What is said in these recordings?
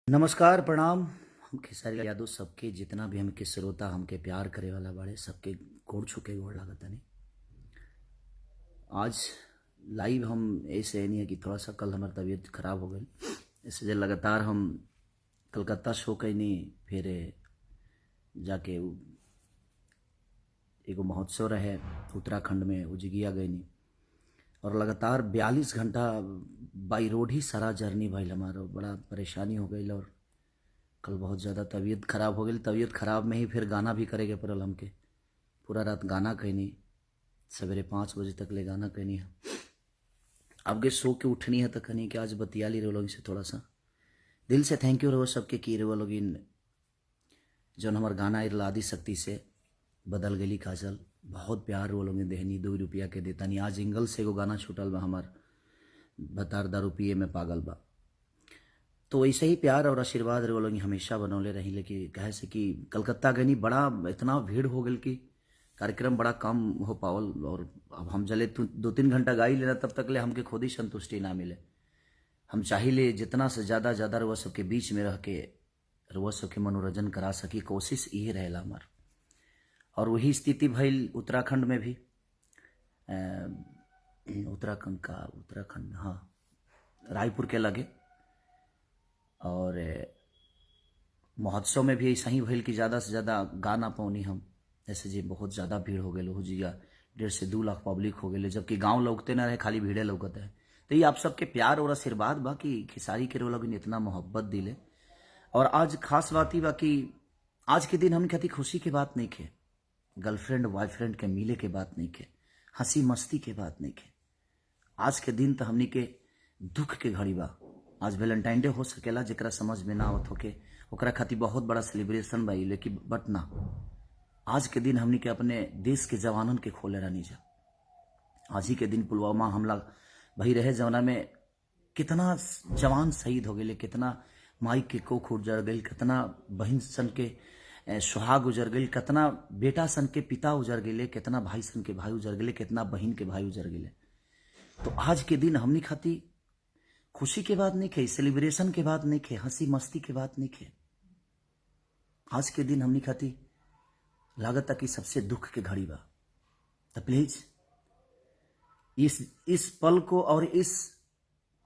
नमस्कार प्रणाम। हम खेसारी यादव सबके जितना भी हमके श्रोता हमके प्यार करे वाला बाड़े सबके गोड़ छुके गोड़ लागतानी। आज लाइव हम ऐसे नहीं है कि थोड़ा सा कल हमारी तबीयत खराब हो गई, इसलिए लगातार हम कलकत्ता शो कैनी, फिर जाके एगो महोत्सव रहे उत्तराखंड में उजगिया गईनी और लगातार 42 घंटा बाई रोड ही सारा जर्नी भइल। हमारा बड़ा परेशानी हो गई और कल बहुत ज़्यादा तबीयत खराब हो गई। तबीयत खराब में ही फिर गाना भी करे के पड़ल हमके। पूरा रात गाना कहनी, सवेरे 5 बजे तक ले गाना कहनी है। अब के सो के उठनी है तो कहनी कि आज बतियाली रहो लोग से थोड़ा सा दिल से थैंक यू रहो सबके की रहो लोग जौन हमार गाना आदि शक्ति से बदल गई काजल। बहुत प्यार वो लोग देहनी, 2 रुपया के देता नहीं। आज इंगल से एगो गाना छूटल बा हमार, बतार दारू पिए में पागल बा। तो ऐसे ही प्यार और आशीर्वाद रे वो लोग हमेशा बनौले रही। लेकिन कहे से कि कलकत्ता गनी बड़ा इतना भीड़ हो गई कि कार्यक्रम बड़ा कम हो पावल। और अब हम जले 2-3 घंटा गाई लेना तब तक ले हमके खुद ही संतुष्टि ना मिले। हम चाहिए जितना से ज़्यादा रुआ सबके बीच में रह के रुआ सबके मनोरंजन करा सकी, कोशिश यही रहेला हमार। और वही स्थिति भइल उत्तराखंड में भी। उत्तराखंड हाँ, रायपुर के लगे। और महोत्सव में भी ऐसा ही भइल कि ज़्यादा से ज़्यादा गा ना पौनी हम। जैसे जी बहुत ज़्यादा भीड़ हो गई हो जिया, 1.5 से 2 लाख पब्लिक हो गई, जबकि गांव लौकते ना रहे, खाली भीड़े लौकते है। तो ये आप सबके प्यार और आशीर्वाद बा कि खेसारी के लोग इतना मोहब्बत दिले। और आज खास बात ही बा कि आज के दिन हम कहती खुशी के बात नहीं खे, गर्लफ्रेंड बॉयफ्रेंड के मिले के बात नहीं खे, हंसी मस्ती के बात नहीं खे। आज के दिन तो हमनी के दुख के घड़ी बा। आज वैलेंटाइन डे हो सकेला, जरा समझ में ना आवत होके ओकरा खातिर बहुत बड़ा सेलिब्रेशन बा, लेकिन बट ना, आज के दिन हमनी के अपने देश के जवानन के खोले रहनी जा। आज ही के दिन पुलवामा हमला भई रहे, जवना में कितना जवान शहीद हो गए, कितना माई के कोख उजड़ गई, कितना बहन सन के सुहाग उजड़ गई, कितना बेटा सन के पिता उजड़ गए, कितना भाई सन के भाई उजड़ गए, कितना बहन के भाई उजड़ गए। तो आज के दिन हमनी खाती खुशी के बात नहीं खे, सेलिब्रेशन के बात नहीं खे, हंसी मस्ती के बात नहीं खे। आज के दिन हमनी खाती लागत कि सबसे दुख के घड़ी बा। तो प्लीज इस पल को और इस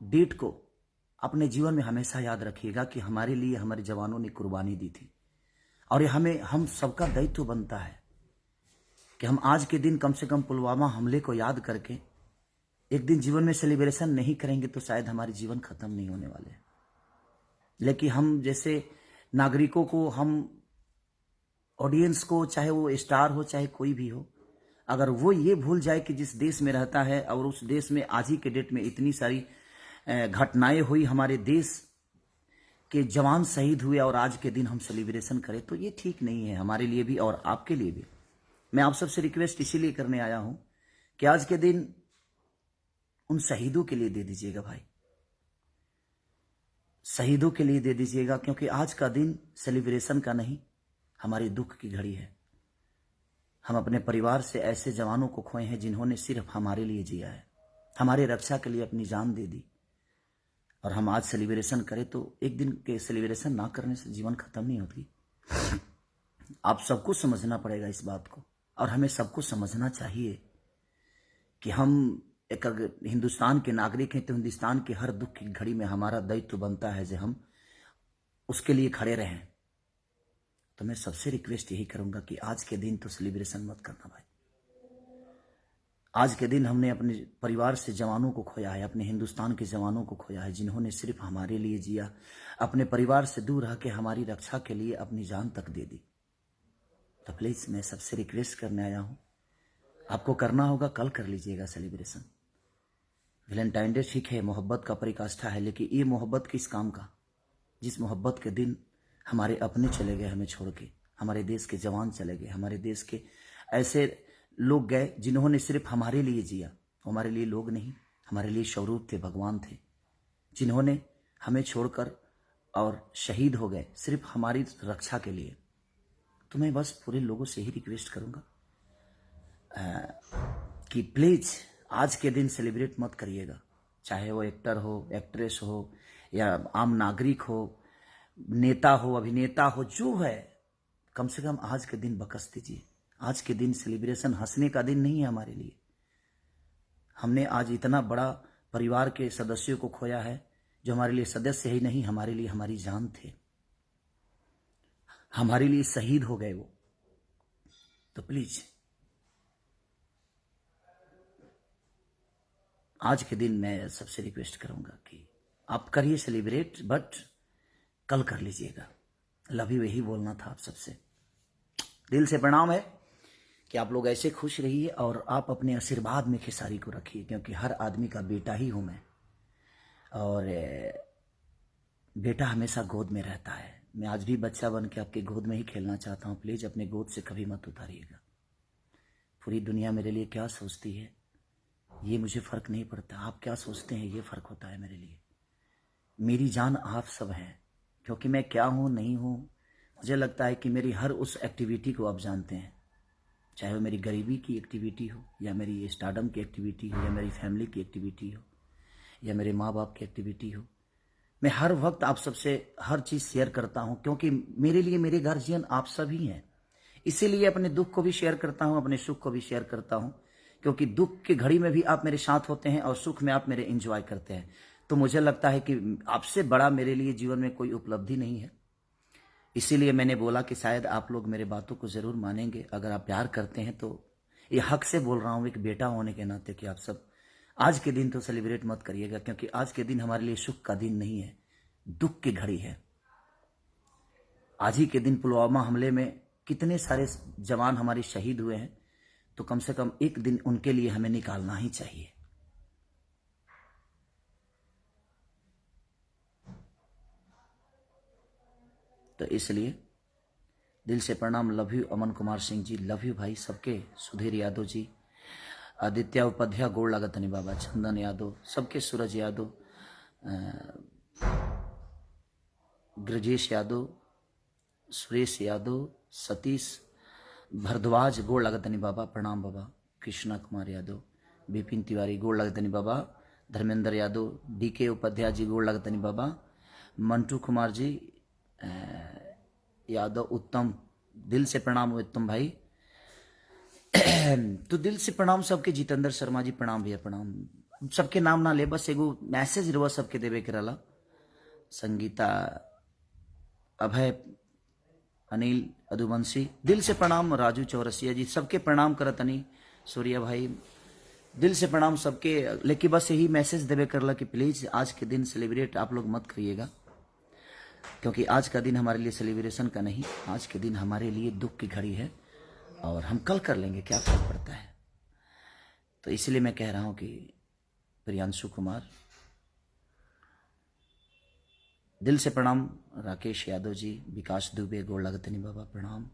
डेट को अपने जीवन में हमेशा याद रखिएगा कि हमारे लिए हमारे जवानों ने कुर्बानी दी थी। और हम सबका दायित्व बनता है कि हम आज के दिन कम से कम पुलवामा हमले को याद करके एक दिन जीवन में सेलिब्रेशन नहीं करेंगे तो शायद हमारे जीवन खत्म नहीं होने वाले। लेकिन हम जैसे नागरिकों को, हम ऑडियंस को, चाहे वो स्टार हो चाहे कोई भी हो, अगर वो ये भूल जाए कि जिस देश में रहता है और उस देश में आज ही के डेट में इतनी सारी घटनाएं हुई, हमारे देश के जवान शहीद हुए और आज के दिन हम सेलिब्रेशन करें, तो ये ठीक नहीं है हमारे लिए भी और आपके लिए भी। मैं आप सबसे रिक्वेस्ट इसीलिए करने आया हूं कि आज के दिन उन शहीदों के लिए दे दीजिएगा भाई, शहीदों के लिए दे दीजिएगा, क्योंकि आज का दिन सेलिब्रेशन का नहीं, हमारे दुख की घड़ी है। हम अपने परिवार से ऐसे जवानों को खोए हैं जिन्होंने सिर्फ हमारे लिए जिया है, हमारे रक्षा के लिए अपनी जान दे दी। और हम आज सेलिब्रेशन करें तो एक दिन के सेलिब्रेशन ना करने से जीवन खत्म नहीं होती। आप सबको समझना पड़ेगा इस बात को, और हमें सबको समझना चाहिए कि हम एक अगर हिंदुस्तान के नागरिक हैं तो हिंदुस्तान के हर दुख की घड़ी में हमारा दायित्व बनता है कि हम उसके लिए खड़े रहें। तो मैं सबसे रिक्वेस्ट यही करूंगा कि आज के दिन तो सेलिब्रेशन मत करना भाई। आज के दिन हमने अपने परिवार से जवानों को खोया है, अपने हिंदुस्तान के जवानों को खोया है जिन्होंने सिर्फ हमारे लिए जिया, अपने परिवार से दूर रह के हमारी रक्षा के लिए अपनी जान तक दे दी। तो प्लीज मैं सबसे रिक्वेस्ट करने आया हूं, आपको करना होगा कल कर लीजिएगा सेलिब्रेशन। वैलेंटाइन डे ठीक है, मोहब्बत का परिकाष्ठा है, लेकिन ये मोहब्बत किस काम का, जिस मोहब्बत के दिन हमारे अपने चले गए हमें छोड़ के, हमारे देश के जवान चले गए, हमारे देश के ऐसे लोग गए जिन्होंने सिर्फ हमारे लिए जिया। हमारे लिए लोग नहीं, हमारे लिए स्वरूप थे, भगवान थे, जिन्होंने हमें छोड़कर और शहीद हो गए सिर्फ हमारी रक्षा के लिए। तो मैं बस पूरे लोगों से ही रिक्वेस्ट करूंगा कि प्लीज आज के दिन सेलिब्रेट मत करिएगा, चाहे वो एक्टर हो, एक्ट्रेस हो या आम नागरिक हो, नेता हो, अभिनेता हो, जो है, कम से कम आज के दिन बकस दीजिए। आज के दिन सेलिब्रेशन हंसने का दिन नहीं है हमारे लिए। हमने आज इतना बड़ा परिवार के सदस्यों को खोया है जो हमारे लिए सदस्य ही नहीं, हमारे लिए हमारी जान थे, हमारे लिए शहीद हो गए वो। तो प्लीज आज के दिन मैं सबसे रिक्वेस्ट करूंगा कि आप करिए सेलिब्रेट, बट कल कर लीजिएगा। लव यू, यही बोलना था आप सबसे। दिल से प्रणाम है कि आप लोग ऐसे खुश रहिए और आप अपने आशीर्वाद में खेसारी को रखिए, क्योंकि हर आदमी का बेटा ही हूं मैं, और बेटा हमेशा गोद में रहता है। मैं आज भी बच्चा बन के आपके गोद में ही खेलना चाहता हूं। प्लीज अपने गोद से कभी मत उतारिएगा। पूरी दुनिया मेरे लिए क्या सोचती है ये मुझे फर्क नहीं पड़ता, आप क्या सोचते हैं ये फर्क होता है मेरे लिए। मेरी जान आप सब हैं, क्योंकि मैं क्या हूं नहीं हूं, मुझे लगता है कि मेरी हर उस एक्टिविटी को आप जानते हैं, चाहे वो मेरी गरीबी की एक्टिविटी हो, या मेरी स्टारडम की एक्टिविटी हो, या मेरी फैमिली की एक्टिविटी हो, या मेरे माँ बाप की एक्टिविटी हो। मैं हर वक्त आप सबसे हर चीज़ शेयर करता हूं, क्योंकि मेरे लिए मेरे गार्जियन आप सभी हैं। इसीलिए अपने दुख को भी शेयर करता हूं, अपने सुख को भी शेयर करता हूं, क्योंकि दुख की घड़ी में भी आप मेरे साथ होते हैं और सुख में आप मेरे एंजॉय करते हैं। तो मुझे लगता है कि आपसे बड़ा मेरे लिए जीवन में कोई उपलब्धि नहीं है। इसीलिए मैंने बोला कि शायद आप लोग मेरे बातों को जरूर मानेंगे। अगर आप प्यार करते हैं तो ये हक से बोल रहा हूं एक बेटा होने के नाते कि आप सब आज के दिन तो सेलिब्रेट मत करिएगा, क्योंकि आज के दिन हमारे लिए सुख का दिन नहीं है, दुख की घड़ी है। आज ही के दिन पुलवामा हमले में कितने सारे जवान हमारे शहीद हुए हैं, तो कम से कम एक दिन उनके लिए हमें निकालना ही चाहिए। तो इसलिए दिल से प्रणाम। Love you Aman Kumar Singh ji, love you भाई सबके। सुधीर यादव जी, आदित्य उपाध्याय गोड़ लागतनी बाबा, चंदन यादव सबके, सूरज यादव, ब्रजेश यादव, सुरेश यादव, सतीश भरद्वाज गोड़ लागतनी बाबा, प्रणाम बाबा। कृष्णा कुमार यादव, विपिन तिवारी गोड़ लागतनी बाबा, धर्मेंद्र यादव, डीके उपाध्याय जी गोड़ लागतनी बाबा, मंटू कुमार जी यादव, उत्तम, दिल से प्रणाम उत्तम भाई। तो दिल से प्रणाम सबके। जितेंद्र शर्मा जी प्रणाम भैया, प्रणाम। सबके नाम ना ले, बस एगो मैसेज रहुआ सबके देवे के रहा। संगीता, अभय, अनिल अदुवंशी, दिल से प्रणाम। राजू चौरसिया जी, सबके प्रणाम करतनी। सूर्या भाई, दिल से प्रणाम सबके। लेकिन बस यही मैसेज देवे करला कि प्लीज आज के दिन सेलिब्रेट आप लोग मत करिएगा, क्योंकि आज का दिन हमारे लिए सेलिब्रेशन का नहीं, आज के दिन हमारे लिए दुख की घड़ी है, और हम कल कर लेंगे, क्या फर्क पड़ता है। तो इसलिए मैं कह रहा हूं कि प्रियांशु कुमार, दिल से प्रणाम। राकेश यादव जी, विकास दुबे गोड़ लगतनी बाबा, प्रणाम।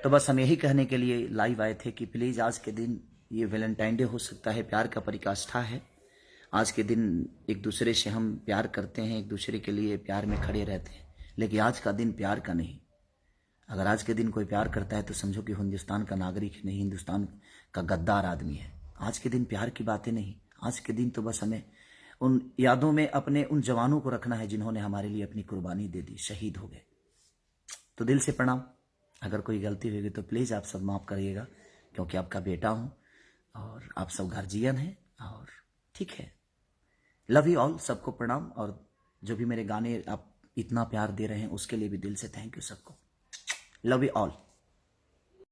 तो बस हम यही कहने के लिए लाइव आए थे कि प्लीज आज के दिन, ये वैलेंटाइन डे हो सकता है, प्यार का परिकाष्ठा है। आज के दिन एक दूसरे से हम प्यार करते हैं, एक दूसरे के लिए प्यार में खड़े रहते हैं, लेकिन आज का दिन प्यार का नहीं। अगर आज के दिन कोई प्यार करता है तो समझो कि हिंदुस्तान का नागरिक नहीं, हिंदुस्तान का गद्दार आदमी है। आज के दिन प्यार की बातें नहीं, आज के दिन तो बस हमें उन यादों में अपने उन जवानों को रखना है जिन्होंने हमारे लिए अपनी कुर्बानी दे दी, शहीद हो गए। तो दिल से प्रणाम। अगर कोई गलती होगी तो प्लीज़ आप सब माफ़ करिएगा, क्योंकि आपका बेटा हूँ और आप सब गार्जियन हैं, और ठीक है। लव यू ऑल, सबको प्रणाम। और जो भी मेरे गाने आप इतना प्यार दे रहे हैं उसके लिए भी दिल से थैंक यू सबको। Love you all.